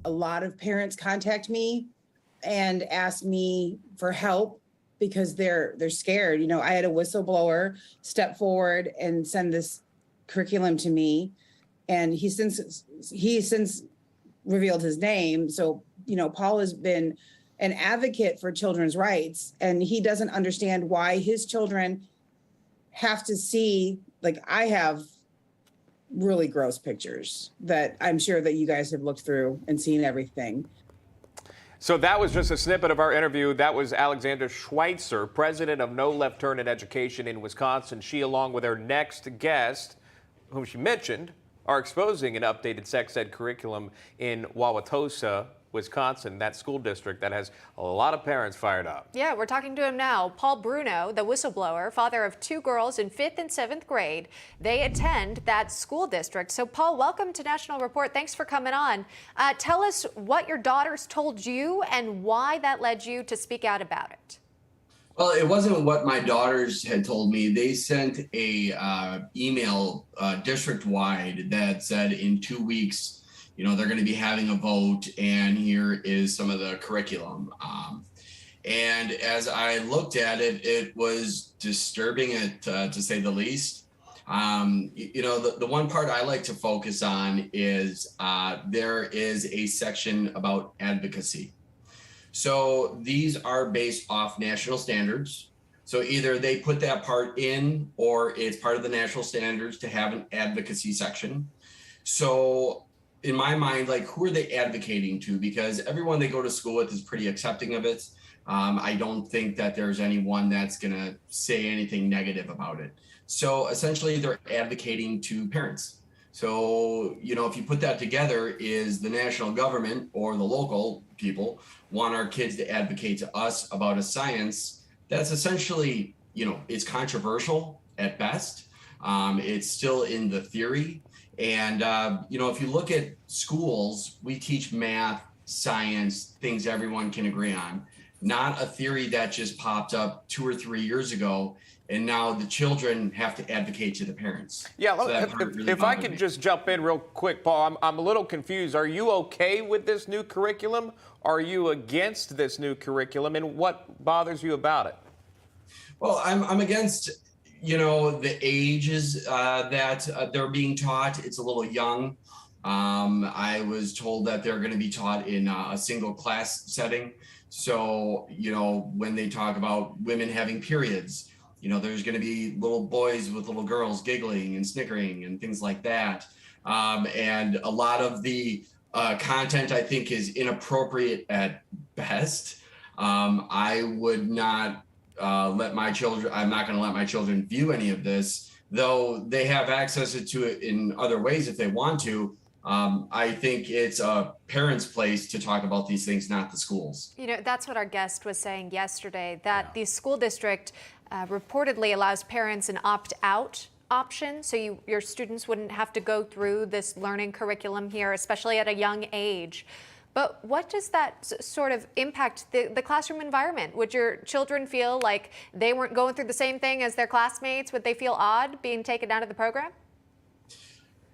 A lot of parents contact me and ask me for help because they're scared. I had a whistleblower step forward and send this curriculum to me, and he since revealed his name. So, Paul has been an advocate for children's rights, and he doesn't understand why his children have to see, like I have, really gross pictures that I'm sure that you guys have looked through and seen everything. So that was just a snippet of our interview. That was Alexandra Schweitzer, president of No Left Turn in Education in Wisconsin. She, along with her next guest, whom she mentioned, are exposing an updated sex ed curriculum in Wauwatosa, Wisconsin, that school district that has a lot of parents fired up. Yeah, we're talking to him now. Paul Bruno, the whistleblower, father of 2 girls in 5th and 7th grade. They attend that school district. So, Paul, welcome to National Report. Thanks for coming on. Tell us what your daughters told you and why that led you to speak out about it. Well, it wasn't what my daughters had told me. They sent a email district-wide that said in 2 weeks, they're going to be having a vote, and here is some of the curriculum. And as I looked at it, it was disturbing, to say the least. The one part I like to focus on is there is a section about advocacy. So these are based off national standards. So either they put that part in, or it's part of the national standards to have an advocacy section. So in my mind, who are they advocating to? Because everyone they go to school with is pretty accepting of it. I don't think that there's anyone that's going to say anything negative about it. So essentially, they're advocating to parents. So, if you put that together, is the national government or the local people want our kids to advocate to us about a science that's essentially, it's controversial at best. It's still in the theory. And, if you look at schools, we teach math, science, things everyone can agree on, not a theory that just popped up 2 or 3 years ago. And now the children have to advocate to the parents. Yeah, so if I could just jump in real quick, Paul, I'm a little confused. Are you okay with this new curriculum? Are you against this new curriculum? And what bothers you about it? Well, I'm against, the ages that they're being taught. It's a little young. I was told that they're going to be taught in a single class setting. So, when they talk about women having periods, there's going to be little boys with little girls giggling and snickering and things like that. And a lot of the content, I think, is inappropriate at best. I would not I'm not going to let my children view any of this, though they have access to it in other ways if they want to. I think it's a parent's place to talk about these things, not the schools. That's what our guest was saying yesterday, that the school district reportedly allows parents an opt-out option, so your students wouldn't have to go through this learning curriculum here, especially at a young age. But what does that sort of impact the classroom environment? Would your children feel like they weren't going through the same thing as their classmates? Would they feel odd being taken out of the program?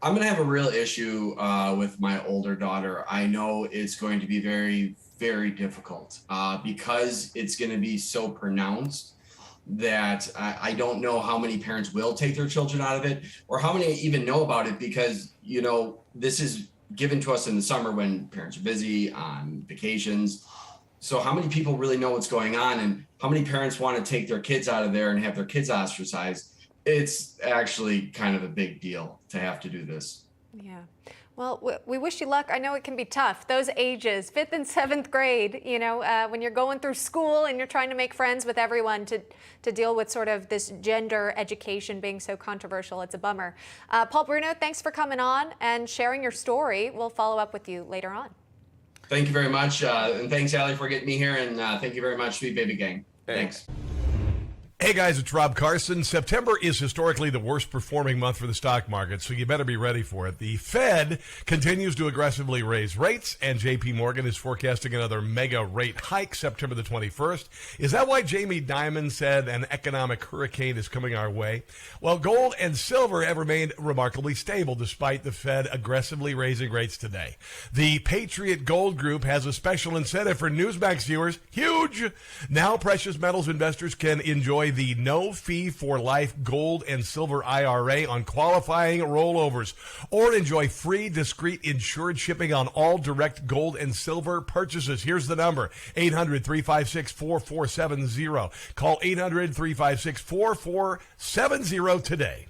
I'm going to have a real issue with my older daughter. I know it's going to be very, very difficult because it's going to be so pronounced that I don't know how many parents will take their children out of it, or how many even know about it, because, this is given to us in the summer when parents are busy on vacations. So how many people really know what's going on, and how many parents want to take their kids out of there and have their kids ostracized? It's actually kind of a big deal to have to do this. Yeah. Well, we wish you luck. I know it can be tough. Those ages, 5th and 7th grade, when you're going through school and you're trying to make friends with everyone to deal with sort of this gender education being so controversial. It's a bummer. Paul Bruno, thanks for coming on and sharing your story. We'll follow up with you later on. Thank you very much. And thanks, Allie, for getting me here. And thank you very much, Sweet Baby Gang. Thanks. Hey guys, it's Rob Carson. September is historically the worst performing month for the stock market, so you better be ready for it. The Fed continues to aggressively raise rates, and JP Morgan is forecasting another mega rate hike September the 21st. Is that why Jamie Dimon said an economic hurricane is coming our way? Well, gold and silver have remained remarkably stable despite the Fed aggressively raising rates today. The Patriot Gold Group has a special incentive for Newsmax viewers. Huge! Now precious metals investors can enjoy the no fee for life gold and silver IRA on qualifying rollovers, or enjoy free discrete insured shipping on all direct gold and silver purchases. Here's the number: 800-356-4470. Call 800-356-4470 today.